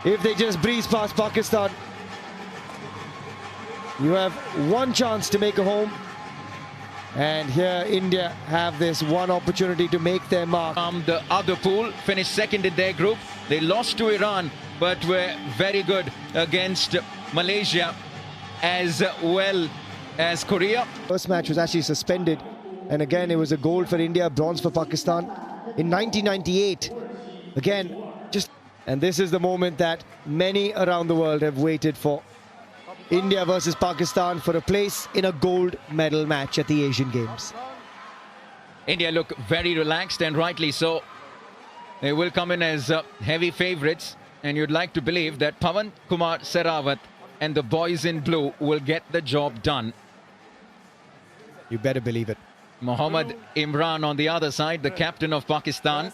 If they just breeze past Pakistan, you have one chance to make a home. And here India have this one opportunity to make their mark. The other pool finished second in their group. They lost to Iran, but were very good against Malaysia as well as Korea. First match was actually suspended, and again it was a gold for India, bronze for Pakistan. In 1998, again, and this is the moment that many around the world have waited for. India versus Pakistan for a place in a gold medal match at the Asian Games. India look very relaxed, and rightly so. They will come in as heavy favourites, and you'd like to believe that Pawan Kumar Sehrawat and the boys in blue will get the job done. You better believe it. Mohammad Imran on the other side, the captain of Pakistan.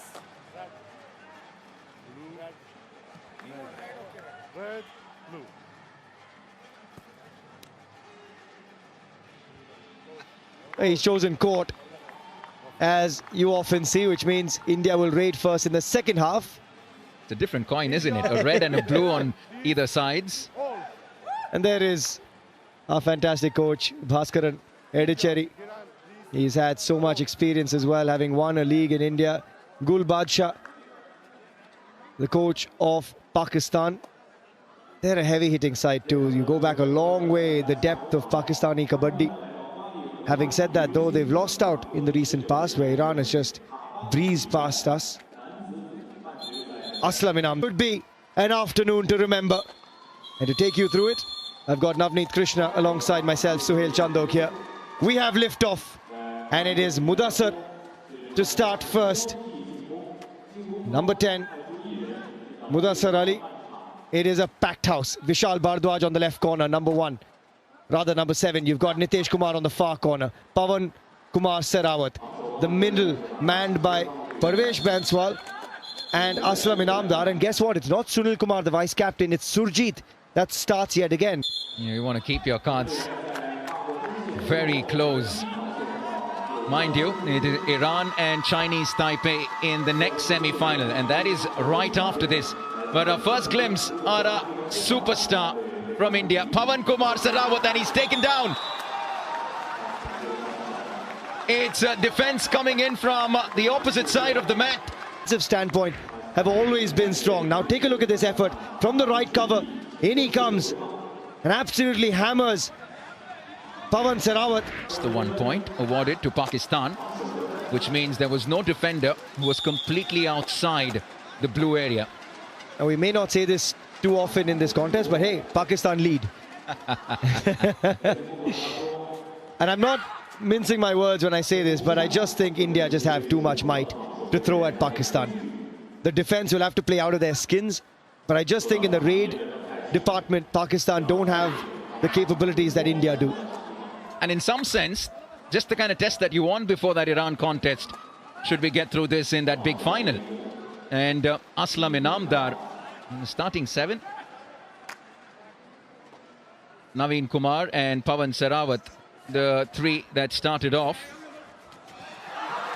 He's chosen court, as you often see, which means India will raid first in the second half. It's a different coin, isn't it? A red and a blue on either sides. And there is our fantastic coach, Bhaskaran Edicherry. He's had so much experience as well, having won a league in India. Gul Badshah, the coach of Pakistan. They're a heavy-hitting side too. You go back a long way, the depth of Pakistani kabaddi. Having said that, though, they've lost out in the recent past, where Iran has just breezed past us. Aslam Inam would be an afternoon to remember. And to take you through it, I've got Navneet Krishna alongside myself, Suhail Chandok here. We have liftoff, and it is Mudassar to start first. Number 10, Mudassar Ali. It is a packed house. Vishal Bhardwaj on the left corner, number 1. Rather, number 7, you've got Nitesh Kumar on the far corner. Pawan Kumar Sehrawat. The middle manned by Parvesh Banswal and Aslam Inamdar. And guess what? It's not Sunil Kumar, the vice captain. It's Surjit that starts yet again. You want to keep your cards very close. Mind you, it is Iran and Chinese Taipei in the next semi-final. And that is right after this. But our first glimpse are a superstar from India, Pawan Kumar Sehrawat, and he's taken down. It's a defense coming in from the opposite side of the mat. Standpoint have always been strong. Now take a look at this effort from the right cover. In he comes and absolutely hammers Pawan Sehrawat. It's the 1 point awarded to Pakistan, which means there was no defender who was completely outside the blue area. Now we may not say this too often in this contest, but hey, Pakistan lead. And I'm not mincing my words when I say this, but I just think India just have too much might to throw at Pakistan. The defense will have to play out of their skins, but I just think in the raid department, Pakistan don't have the capabilities that India do. And in some sense, just the kind of test that you want before that Iran contest, should we get through this in that big final. And Aslam Inamdar, starting 7. Naveen Kumar and Pawan Sehrawat, the 3 that started off.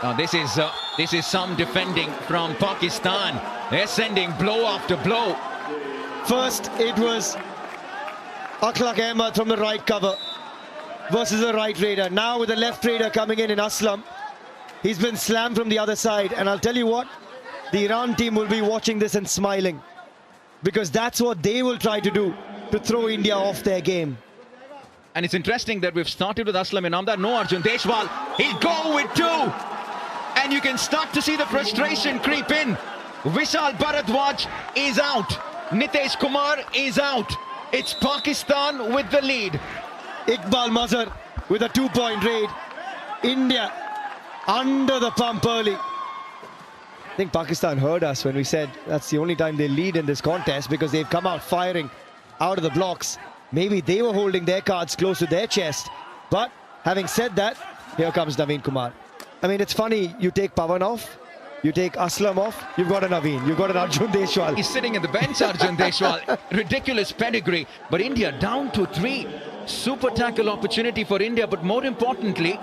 Now this is some defending from Pakistan. They're sending blow after blow. First, it was Akhlaq Ahmed from the right cover versus the right raider. Now with the left raider coming in Aslam, he's been slammed from the other side. And I'll tell you what, the Iran team will be watching this and smiling, because that's what they will try to do to throw India off their game. And it's interesting that we've started with Aslam Inamdar. No Arjun Deshwal. He'll go with 2. And you can start to see the frustration creep in. Vishal Bharadwaj is out. Nitesh Kumar is out. It's Pakistan with the lead. Iqbal Mazhar with a 2-point raid. India under the pump early. I think Pakistan heard us when we said that's the only time they lead in this contest, because they've come out firing out of the blocks. Maybe they were holding their cards close to their chest. But having said that, here comes Naveen Kumar. I mean, it's funny, you take Pawan off, you take Aslam off, you've got a Naveen, you've got an Arjun Deshwal. He's sitting in the bench, Arjun Deshwal. Ridiculous pedigree. But India down to 3. Super tackle opportunity for India, but more importantly,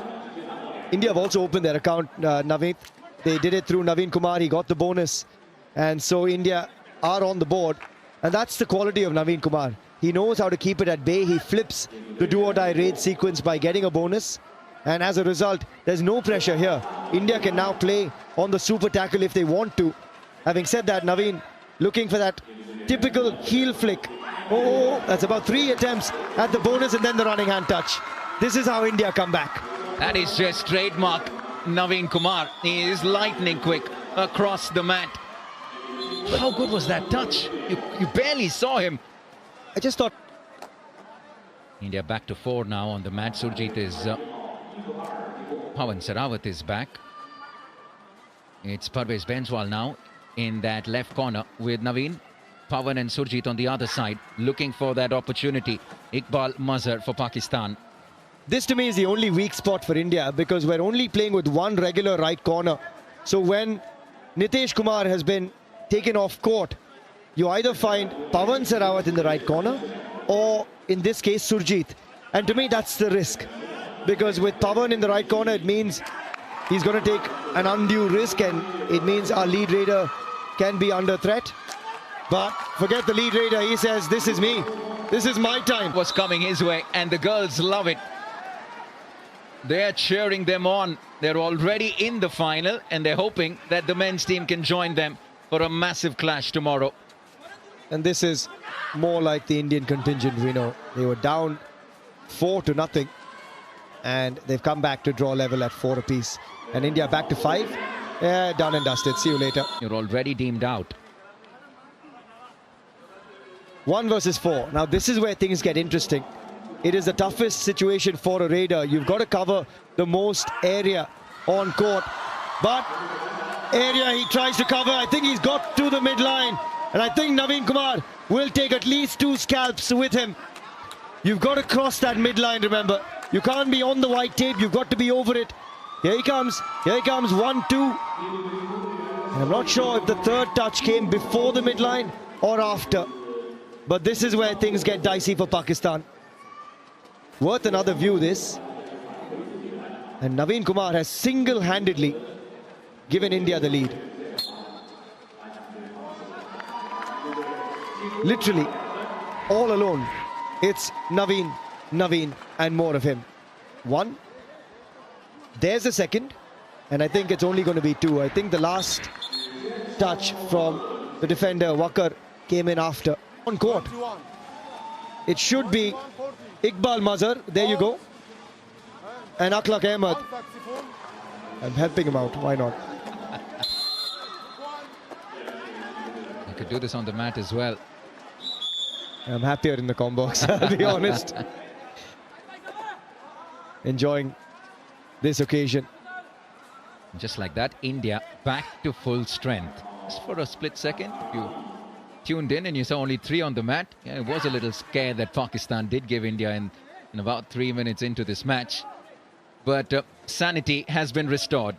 India have also opened their account, Naveen. They did it through Naveen Kumar. He got the bonus. And so India are on the board. And that's the quality of Naveen Kumar. He knows how to keep it at bay. He flips the do-or-die raid sequence by getting a bonus. And as a result, there's no pressure here. India can now play on the super tackle if they want to. Having said that, Naveen looking for that typical heel flick. Oh, that's about 3 attempts at the bonus and then the running hand touch. This is how India come back. That is just trademark Naveen Kumar. He is lightning quick across the mat. How good was that touch? You barely saw him. I just thought... India back to 4 now on the mat. Surjit is... Pawan Sehrawat is back. It's Parvez Banswal now in that left corner with Naveen, Pawan and Surjit on the other side, looking for that opportunity. Iqbal Mazhar for Pakistan. This to me is the only weak spot for India because we're only playing with one regular right corner. So when Nitesh Kumar has been taken off court, you either find Pawan Sehrawat in the right corner or in this case Surjit. And to me that's the risk. Because with Pawan in the right corner, it means he's going to take an undue risk and it means our lead raider can be under threat. But forget the lead raider, he says, this is me. This is my time. Was coming his way and the girls love it. They're cheering them on. They're already in the final and they're hoping that the men's team can join them for a massive clash tomorrow. And this is more like the Indian contingent we know. They were down 4-0. And they've come back to draw level at 4 apiece. And India back to 5. Yeah, done and dusted. See you later. You're already deemed out. 1 versus 4. Now this is where things get interesting. It is the toughest situation for a raider. You've got to cover the most area on court. But area he tries to cover. I think he's got to the midline. And I think Naveen Kumar will take at least 2 scalps with him. You've got to cross that midline, remember. You can't be on the white tape, you've got to be over it. Here he comes, 1-2. I'm not sure if the third touch came before the midline or after. But this is where things get dicey for Pakistan. Worth another view, this. And Naveen Kumar has single-handedly given India the lead. Literally, all alone. It's Naveen, and more of him. 1. There's the second. And I think it's only going to be 2. I think the last touch from the defender, Wakar, came in after. On court. It should be Iqbal Mazhar. There you go. And Akhlaq Ahmed. I'm helping him out. Why not? You could do this on the mat as well. I'm happier in the combo box, I'll be honest. Enjoying this occasion. Just like that, India back to full strength. Just for a split second, you tuned in and you saw only 3 on the mat. Yeah, it was a little scare that Pakistan did give India in about 3 minutes into this match. But sanity has been restored.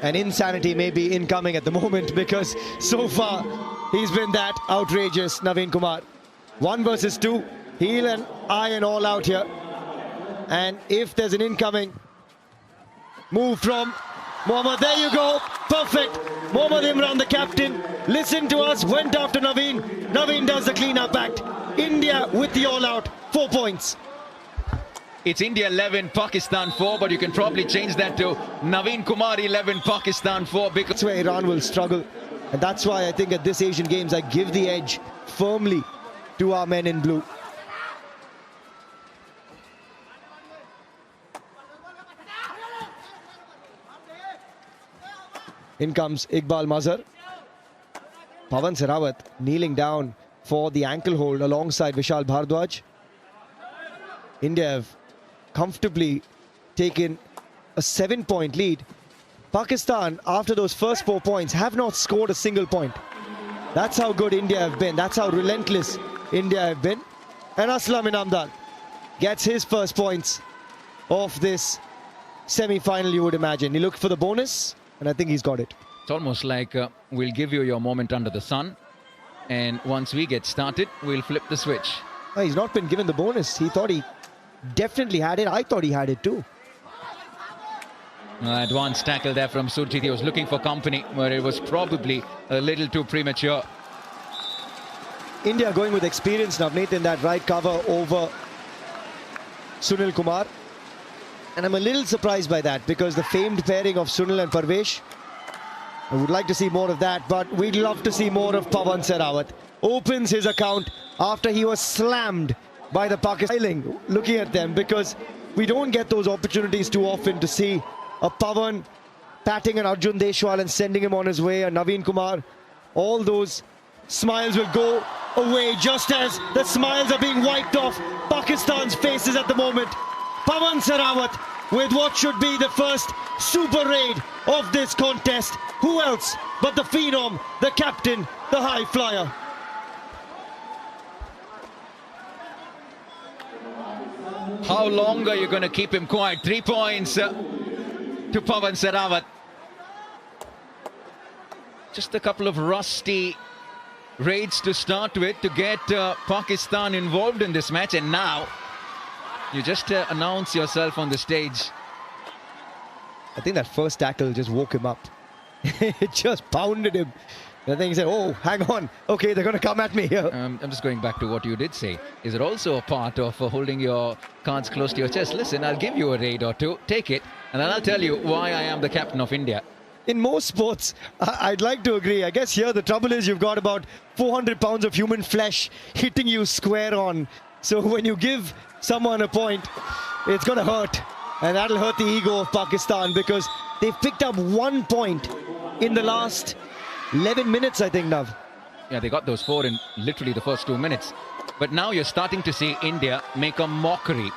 And insanity may be incoming at the moment because so far he's been that outrageous, Naveen Kumar. 1 versus 2, heel and eye and all out here. And if there's an incoming move from Mohammad, there you go, perfect. Mohammad Imran, the captain, listened to us, went after Naveen. Naveen does the clean-up act. India with the all-out, 4 points. It's India 11, Pakistan 4, but you can probably change that to Naveen Kumar 11, Pakistan 4. Because that's where Iran will struggle. And that's why I think at this Asian Games, I give the edge firmly to our men in blue. In comes Iqbal Mazhar. Pawan Sehrawat kneeling down for the ankle hold alongside Vishal Bhardwaj. India have comfortably taken a 7-point lead. Pakistan, after those first 4 points, have not scored a single point. That's how good India have been. That's how relentless India have been. And Aslam Inamdar gets his first points of this semi-final, you would imagine. He looked for the bonus, and I think he's got it. it's almost like we'll give you your moment under the sun. And once we get started, we'll flip the switch. Oh, he's not been given the bonus. He thought he definitely had it. I thought he had it too. Advanced tackle there from Surjit. He was looking for company, but it was probably a little too premature. India going with experience, Navneet, in that right cover over Sunil Kumar. And I'm a little surprised by that, because the famed pairing of Sunil and Parvesh, I would like to see more of that, but we'd love to see more of Pawan Sehrawat. Opens his account after he was slammed by the Pakistan. Looking at them, because we don't get those opportunities too often to see a Pawan patting an Arjun Deshwal and sending him on his way, a Naveen Kumar. All those smiles will go away just as the smiles are being wiped off Pakistan's faces at the moment. Pawan Sehrawat with what should be the first super raid of this contest. Who else but the phenom, the captain, the high flyer? How long are you going to keep him quiet? 3 points to Pawan Sehrawat. Just a couple of rusty raids to start with to get Pakistan involved in this match, and now you just announce yourself on the stage. I think that first tackle just woke him up. It just pounded him. And then he said, oh, hang on. Okay, they're going to come at me here. I'm just going back to what you did say. Is it also a part of holding your cards close to your chest? Listen, I'll give you a raid or two. Take it. And then I'll tell you why I am the captain of India. In most sports, I'd like to agree. I guess here the trouble is you've got about 400 pounds of human flesh hitting you square on. So when you give someone a point, it's going to hurt. And that'll hurt the ego of Pakistan, because they've picked up 1 point in the last 11 minutes, I think, Nav. Yeah, they got those 4 in literally the first 2 minutes. But now you're starting to see India make a mockery,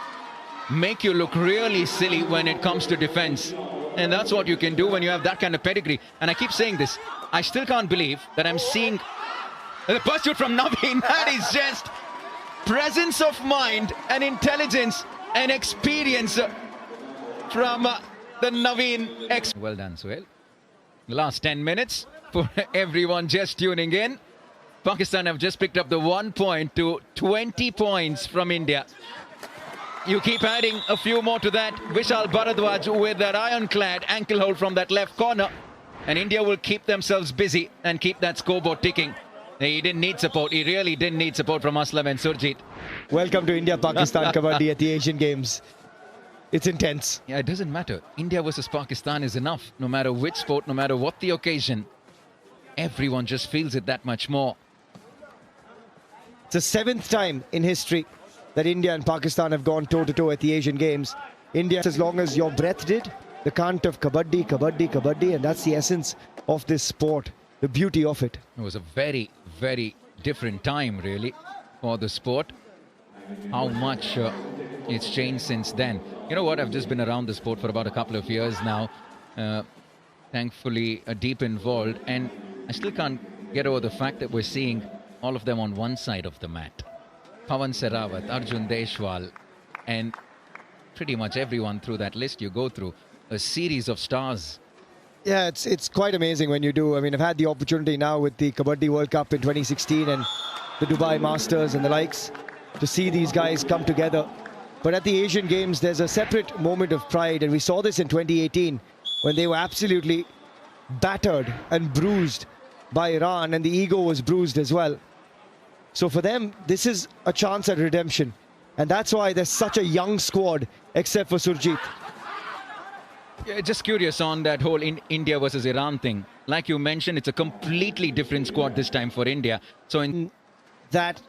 make you look really silly when it comes to defense. And that's what you can do when you have that kind of pedigree. And I keep saying this, I still can't believe that I'm seeing the pursuit from Naveen. That is just presence of mind and intelligence and experience from the Naveen X. Well done, Suhail. The last 10 minutes for everyone just tuning in. Pakistan have just picked up the 1 point to 20 points from India. You keep adding a few more to that. Vishal Bharadwaj with that ironclad ankle hold from that left corner. And India will keep themselves busy and keep that scoreboard ticking. He didn't need support. He really didn't need support from Aslam and Surjit. Welcome to India-Pakistan Kabaddi at the Asian Games. It's intense. Yeah, it doesn't matter. India versus Pakistan is enough. No matter which sport, no matter what the occasion. Everyone just feels it that much more. It's the 7th time in history that India and Pakistan have gone toe-to-toe at the Asian Games. India, as long as your breath did, the cant of kabaddi, kabaddi, kabaddi, and that's the essence of this sport, the beauty of it. It was a very, very different time, really, for the sport. How much it's changed since then. You know what, I've just been around the sport for about a couple of years now. Thankfully, deep involved, and I still can't get over the fact that we're seeing all of them on one side of the mat. Pawan Sehrawat, Arjun Deshwal, and pretty much everyone through that list you go through. A series of stars. Yeah, it's quite amazing when you do. I mean, I've had the opportunity now with the Kabaddi World Cup in 2016 and the Dubai Masters and the likes to see these guys come together. But at the Asian Games, there's a separate moment of pride, and we saw this in 2018 when they were absolutely battered and bruised by Iran, and the ego was bruised as well. So for them, this is a chance at redemption. And that's why there's such a young squad, except for Surjit. Yeah, just curious on that whole India versus Iran thing. Like you mentioned, it's a completely different squad this time for India. So in that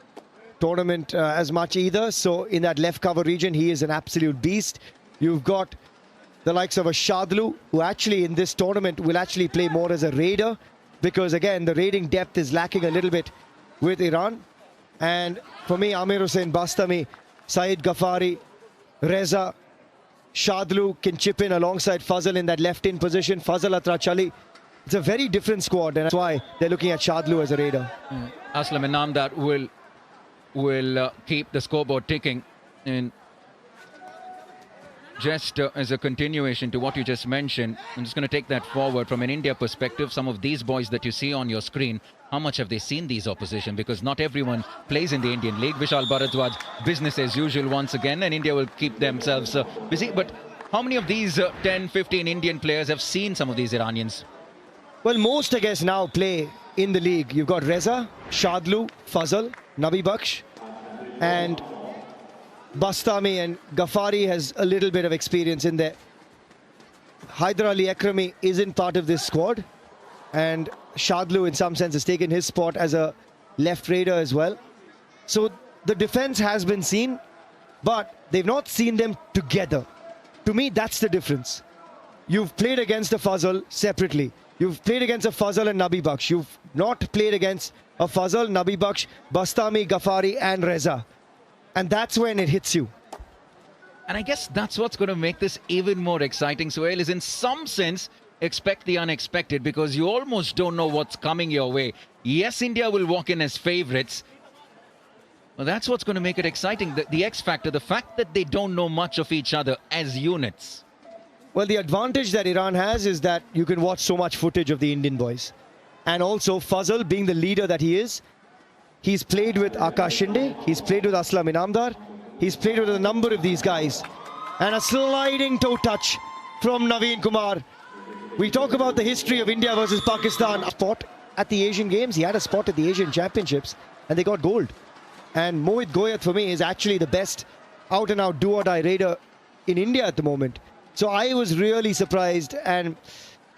tournament as much either. So in that left cover region, he is an absolute beast. You've got the likes of a Shadlu, who actually in this tournament will actually play more as a raider, because again, the raiding depth is lacking a little bit with Iran. And for me, Amir Hussain Bastami, Saeed Ghaffari, Reza, Shadlu can chip in alongside Fazal in that left-in position. Fazal Atrachali. It's a very different squad, and that's why they're looking at Shadlu as a raider. Aslam and Namdar will keep the scoreboard ticking. And just as a continuation to what you just mentioned, I'm just going to take that forward from an India perspective. Some of these boys that you see on your screen, how much have they seen these opposition? Because not everyone plays in the Indian League. Vishal Bharadwaj, business as usual once again, and India will keep themselves busy. But How many of these 10, 15 Indian players have seen some of these Iranians? Well, most, I guess, now play in the league. You've got Reza, Shadlu, Fazal, Nabi Baksh, and Bastami, and Ghaffari has a little bit of experience in there. Haider Ali Akrami isn't part of this squad, and Shadlu in some sense has taken his spot as a left raider as well. So the defense has been seen, but they've not seen them together. To me, that's the difference. You've played against a Fazal separately. You've played against a Fazal and Nabi Baksh. You've not played against a Fazal, Nabi Baksh, Bastami, Ghaffari and Reza. And that's when it hits you. And I guess that's what's going to make this even more exciting, Suhail, is in some sense, expect the unexpected, because you almost don't know what's coming your way. Yes, India will walk in as favourites. Well, that's what's going to make it exciting. The X factor, the fact that they don't know much of each other as units. Well, the advantage that Iran has is that you can watch so much footage of the Indian boys. And also, Fazal, being the leader that he is, he's played with Akash Shinde, he's played with Aslam Inamdar, he's played with a number of these guys. And a sliding toe touch from Naveen Kumar. We talk about the history of India versus Pakistan. A spot at the Asian Games, he had a spot at the Asian Championships, and they got gold. And Mohit Goyat, for me, is actually the best out-and-out do-or-die raider in India at the moment. So I was really surprised, and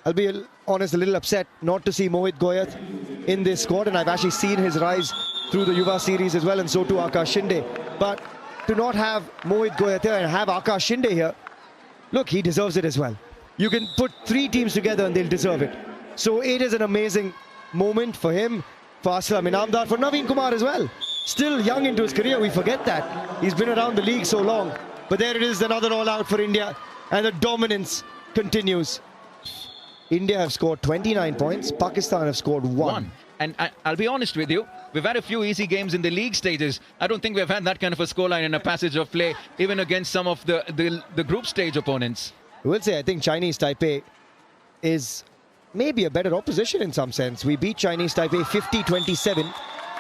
I'll be honest, a little upset not to see Mohit Goyat in this squad. And I've actually seen his rise through the Yuva series as well, and so too Akash Shinde. But to not have Mohit Goyat here and have Akash Shinde here, look, he deserves it as well. You can put three teams together and they'll deserve it. So it is an amazing moment for him, for Aslam Inamdar, for Naveen Kumar as well. Still young into his career, we forget that. He's been around the league so long. But there it is, another all-out for India. And the dominance continues. India have scored 29 points. Pakistan have scored one. And I'll be honest with you, we've had a few easy games in the league stages. I don't think we've had that kind of a scoreline in a passage of play, even against some of the group stage opponents. I will say, I think Chinese Taipei is maybe a better opposition in some sense. We beat Chinese Taipei 50-27.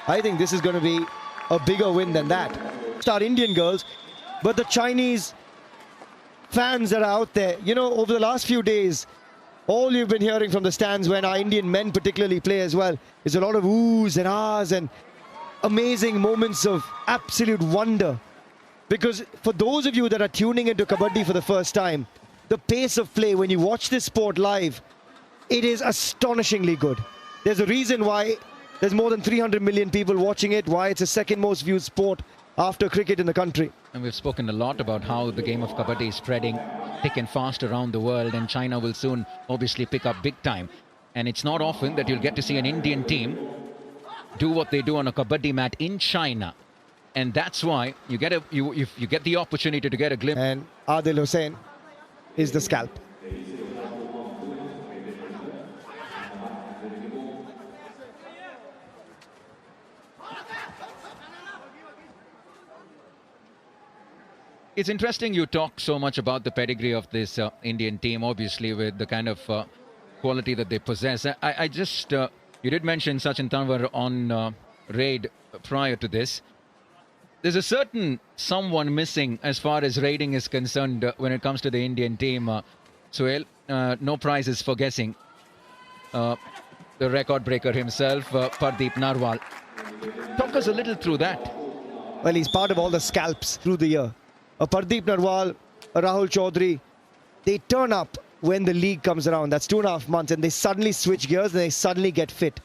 I think this is going to be a bigger win than that. It's our Indian girls, but the Chinese fans that are out there, you know, over the last few days, all you've been hearing from the stands when our Indian men particularly play as well is a lot of oohs and ahs and amazing moments of absolute wonder. Because for those of you that are tuning into Kabaddi for the first time, the pace of play when you watch this sport live, it is astonishingly good. There's a reason why there's more than 300 million people watching it, why it's the second most viewed sport after cricket in the country. And we've spoken a lot about how the game of Kabaddi is spreading thick and fast around the world, and China will soon obviously pick up big time. And it's not often that you'll get to see an Indian team do what they do on a Kabaddi mat in China. And that's why you get you get the opportunity to get a glimpse. And Adil Hussain is the scalp. It's interesting you talk so much about the pedigree of this Indian team, obviously, with the kind of quality that they possess. I just, you did mention Sachin Tanwar on raid prior to this. There's a certain someone missing as far as raiding is concerned when it comes to the Indian team. Suhail, no prizes for guessing. The record breaker himself, Pardeep Narwal. Talk us a little through that. Well, he's part of all the scalps through the year. A Pardeep Narwal, a Rahul Chaudhary, they turn up when the league comes around. That's 2.5 months, and they suddenly switch gears and they suddenly get fit.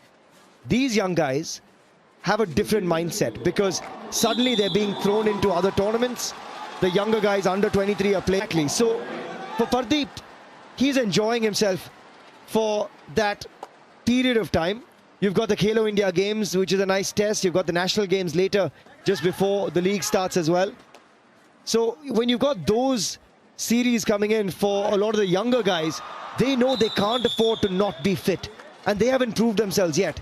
These young guys have a different mindset because suddenly they're being thrown into other tournaments. The younger guys under 23 are playing. So for Pardeep, he's enjoying himself for that period of time. You've got the Khelo India Games, which is a nice test. You've got the National Games later, just before the league starts as well. So when you've got those series coming in for a lot of the younger guys, they know they can't afford to not be fit. And they haven't proved themselves yet.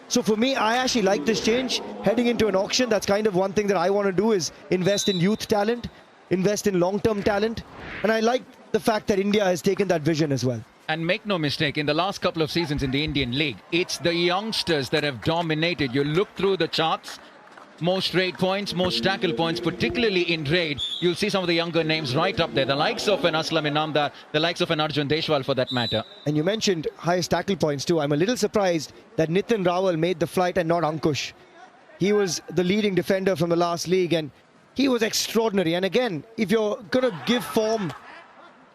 So for me, I actually like this change. Heading into an auction, that's kind of one thing that I want to do, is invest in youth talent, invest in long-term talent. And I like the fact that India has taken that vision as well. And make no mistake, in the last couple of seasons in the Indian League, it's the youngsters that have dominated. You look through the charts, most raid points, most tackle points, particularly in raid. You'll see some of the younger names right up there. The likes of an Aslam Inamdar, the likes of an Arjun Deshwal for that matter. And you mentioned highest tackle points too. I'm a little surprised that Nitin Rawal made the flight and not Ankush. He was the leading defender from the last league and he was extraordinary. And again, if you're going to give form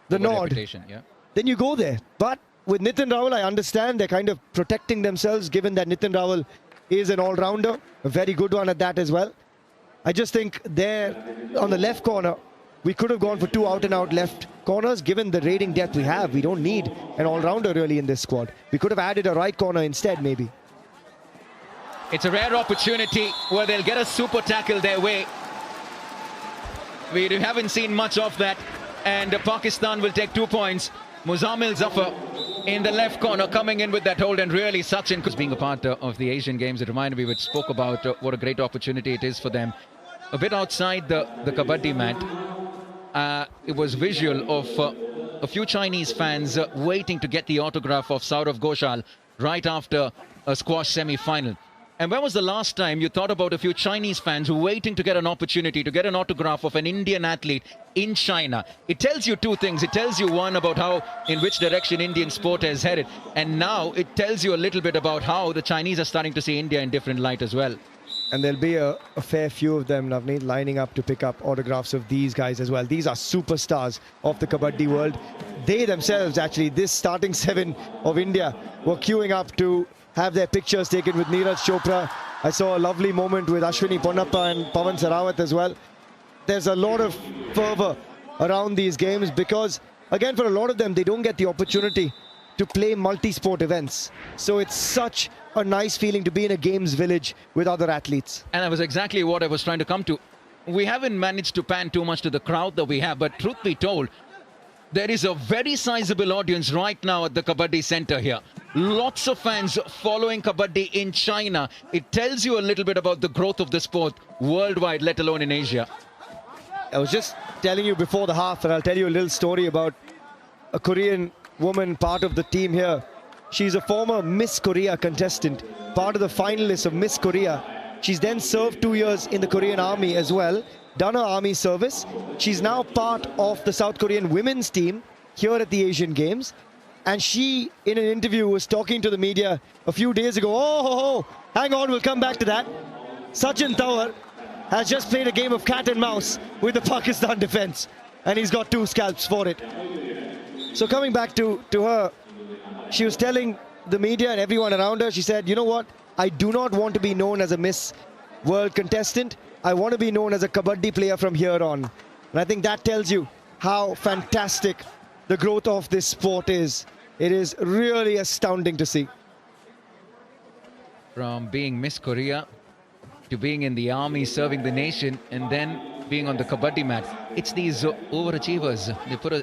the nod, yeah, then you go there. But with Nitin Rawal, I understand they're kind of protecting themselves given that Nitin Rawal is an all-rounder, a very good one at that as well. I just think there on the left corner, we could have gone for 2 out-and-out left corners given the raiding depth we have. We don't need an all-rounder really in this squad. We could have added a right corner instead maybe. It's a rare opportunity where they'll get a super tackle their way. We haven't seen much of that, and Pakistan will take 2 points. Muzammil Zafar in the left corner coming in with that hold, and really Sachin being a part of the Asian Games. It reminded me, we spoke about what a great opportunity it is for them. A bit outside the Kabaddi mat, it was visual of a few Chinese fans waiting to get the autograph of Saurav Ghoshal right after a squash semi-final. And when was the last time you thought about a few Chinese fans waiting to get an opportunity to get an autograph of an Indian athlete in China? It tells you 2 things. It tells you, one, about how, in which direction Indian sport has headed. And now it tells you a little bit about how the Chinese are starting to see India in different light as well. And there'll be a fair few of them, Navneet, lining up to pick up autographs of these guys as well. These are superstars of the Kabaddi world. They themselves, actually, this starting 7 of India were queuing up to have their pictures taken with Neeraj Chopra. I saw a lovely moment with Ashwini Ponnappa and Pawan Sarawat as well. There's a lot of fervor around these games because, again, for a lot of them, they don't get the opportunity to play multi-sport events. So it's such a nice feeling to be in a games village with other athletes. And that was exactly what I was trying to come to. We haven't managed to pan too much to the crowd that we have, but truth be told, there is a very sizable audience right now at the Kabaddi Center here. Lots of fans following Kabaddi in China. It tells you a little bit about the growth of the sport worldwide, let alone in Asia. I was just telling you before the half, and I'll tell you a little story about a Korean woman, part of the team here. She's a former Miss Korea contestant, part of the finalists of Miss Korea. She's then served 2 years in the Korean army as well, done her army service. She's now part of the South Korean women's team here at the Asian Games. And she, in an interview, was talking to the media a few days ago. Oh, hang on, we'll come back to that. Sachin Tawar has just played a game of cat and mouse with the Pakistan defense, and he's got 2 scalps for it. So coming back to her, she was telling the media and everyone around her, she said, you know what? I do not want to be known as a Miss World contestant. I want to be known as a Kabaddi player from here on. And I think that tells you how fantastic the growth of this sport is. It is really astounding to see. From being Miss Korea to being in the army, serving the nation, and then being on the Kabaddi mat. It's these overachievers.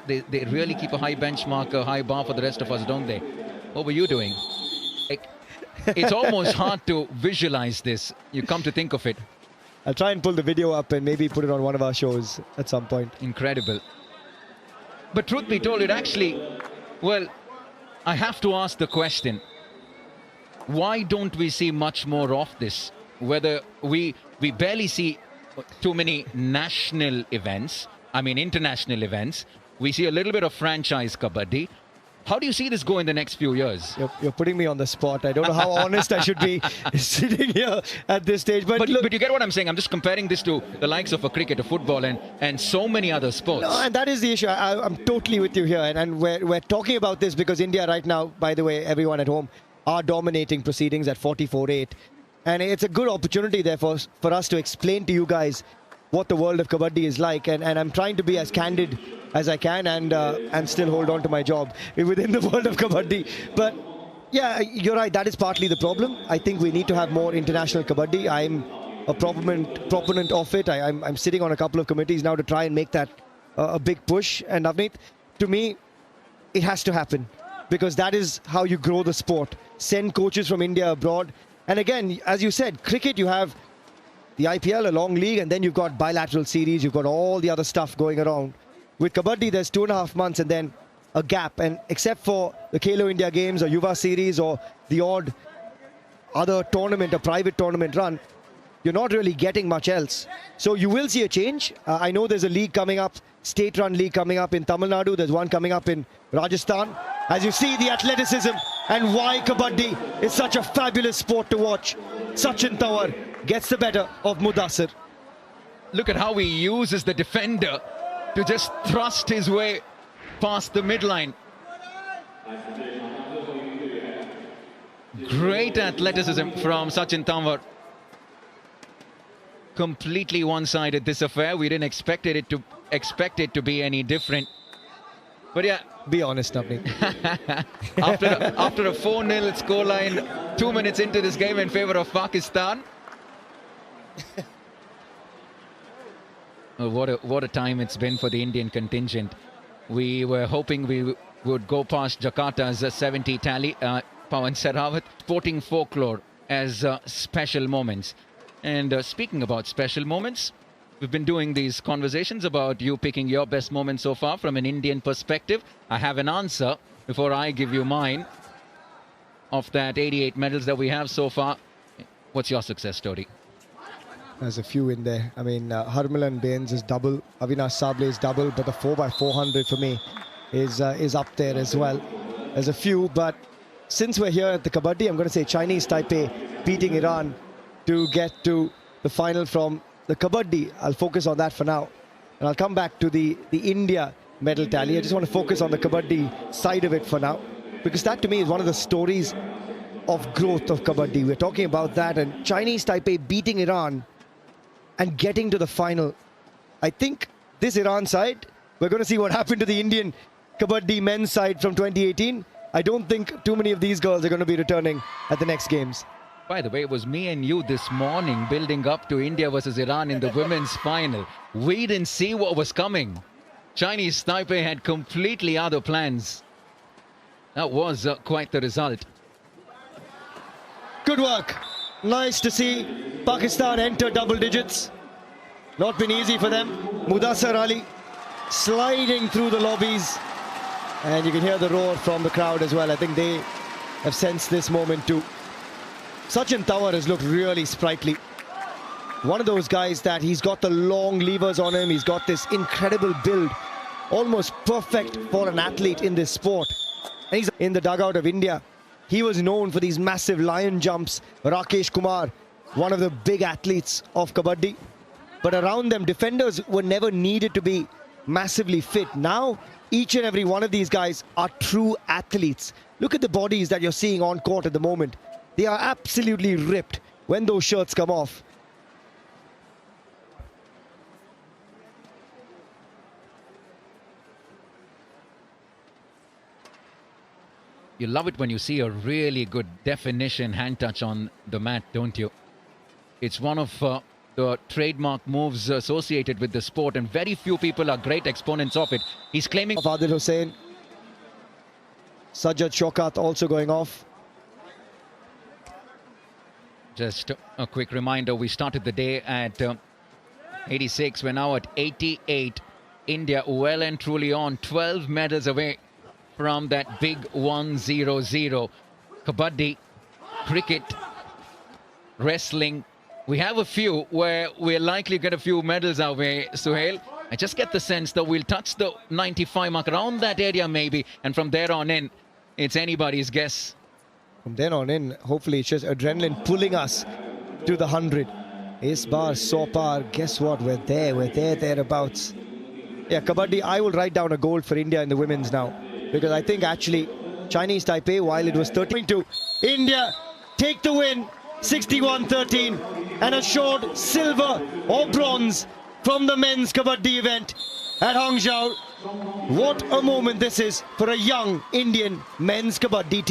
They really keep a high benchmark, a high bar for the rest of us, don't they? What were you doing? It's almost hard to visualize this. You come to think of it. I'll try and pull the video up and maybe put it on one of our shows at some point. Incredible. But truth be told, it actually, well, I have to ask the question, why don't we see much more of this? Whether we barely see too many national events, I mean international events. We see a little bit of franchise Kabaddi. How do you see this go in the next few years? You're putting me on the spot. I don't know how honest I should be sitting here at this stage. But you get what I'm saying. I'm just comparing this to the likes of a cricket, a football, and so many other sports. No, and that is the issue. I'm totally with you here. And we're talking about this because India right now, by the way, everyone at home, are dominating proceedings at 44-8. And it's a good opportunity there for us to explain to you guys what the world of Kabaddi is like. And I'm trying to be as candid as I can and still hold on to my job within the world of Kabaddi. But yeah, you're right. That is partly the problem. I think we need to have more international Kabaddi. I'm a proponent of it. I'm sitting on a couple of committees now to try and make that a big push. And Navneet, to me, it has to happen because that is how you grow the sport. Send coaches from India abroad. And again, as you said, cricket, you have the IPL, a long league, and then you've got bilateral series. You've got all the other stuff going around. With Kabaddi, there's 2.5 months and then a gap. And except for the Khelo India Games or Yuva Series or the odd other tournament, a private tournament run, you're not really getting much else. So you will see a change. I know there's a league coming up, state-run league coming up in Tamil Nadu. There's one coming up in Rajasthan. As you see, the athleticism and why Kabaddi is such a fabulous sport to watch. Sachin Tanwar gets the better of Mudassir. Look at how he uses the defender to just thrust his way past the midline. Great athleticism from Sachin Tanwar. Completely one-sided this affair. We didn't expect it to be any different. But yeah, be honest, Navneet. after a 4-0 scoreline, 2 minutes into this game in favor of Pakistan. Oh, what a time it's been for the Indian contingent. We were hoping we would go past Jakarta's 70 tally. Pawan Sehrawat, sporting folklore as special moments. And speaking about special moments, we've been doing these conversations about you picking your best moment so far from an Indian perspective. I have an answer before I give you mine. Of that 88 medals that we have so far, what's your success story? There's a few in there. I mean, Harmilan Bains is double, Avinash Sable is double, but the 4x400 for me is up there as well. There's a few, but since we're here at the Kabaddi, I'm going to say Chinese Taipei beating Iran to get to the final from the Kabaddi. I'll focus on that for now. And I'll come back to the India medal tally. I just want to focus on the Kabaddi side of it for now, because that to me is one of the stories of growth of Kabaddi. We're talking about that, and Chinese Taipei beating Iran and getting to the final. I think this Iran side, we're going to see what happened to the Indian Kabaddi men's side from 2018. I don't think too many of these girls are going to be returning at the next games. By the way, it was me and you this morning building up to India versus Iran in the women's final. We didn't see what was coming. Chinese Taipei had completely other plans. That was quite the result. Good work. Nice to see Pakistan enter double digits. Not been easy for them. Mudassir Ali sliding through the lobbies. And you can hear the roar from the crowd as well. I think they have sensed this moment too. Sachin Tanwar has looked really sprightly. One of those guys that he's got the long levers on him. He's got this incredible build. Almost perfect for an athlete in this sport. And he's in the dugout of India. He was known for these massive lion jumps. Rakesh Kumar, one of the big athletes of Kabaddi. But around them, defenders were never needed to be massively fit. Now, each and every one of these guys are true athletes. Look at the bodies that you're seeing on court at the moment. They are absolutely ripped when those shirts come off. You love it when you see a really good definition hand touch on the mat, don't you? It's one of the trademark moves associated with the sport, and very few people are great exponents of it. He's claiming... Of Adil Hussain. Sajjad Shaukat also going off. Just a quick reminder, we started the day at 86. We're now at 88. India well and truly on 12 medals away from that big 1-0-0. Kabaddi, cricket, wrestling. We have a few where we're likely to get a few medals our way, Suhail. I just get the sense that we'll touch the 95 mark around that area maybe, and from there on in, it's anybody's guess. From then on in, hopefully it's just adrenaline pulling us to the 100. Is bar, so par, guess what? We're thereabouts. Yeah, Kabaddi, I will write down a gold for India in the women's now. Because I think actually Chinese Taipei, while it was 13-2, India take the win, 61-13, and assured silver or bronze from the men's Kabaddi event at Hangzhou. What a moment this is for a young Indian men's Kabaddi team.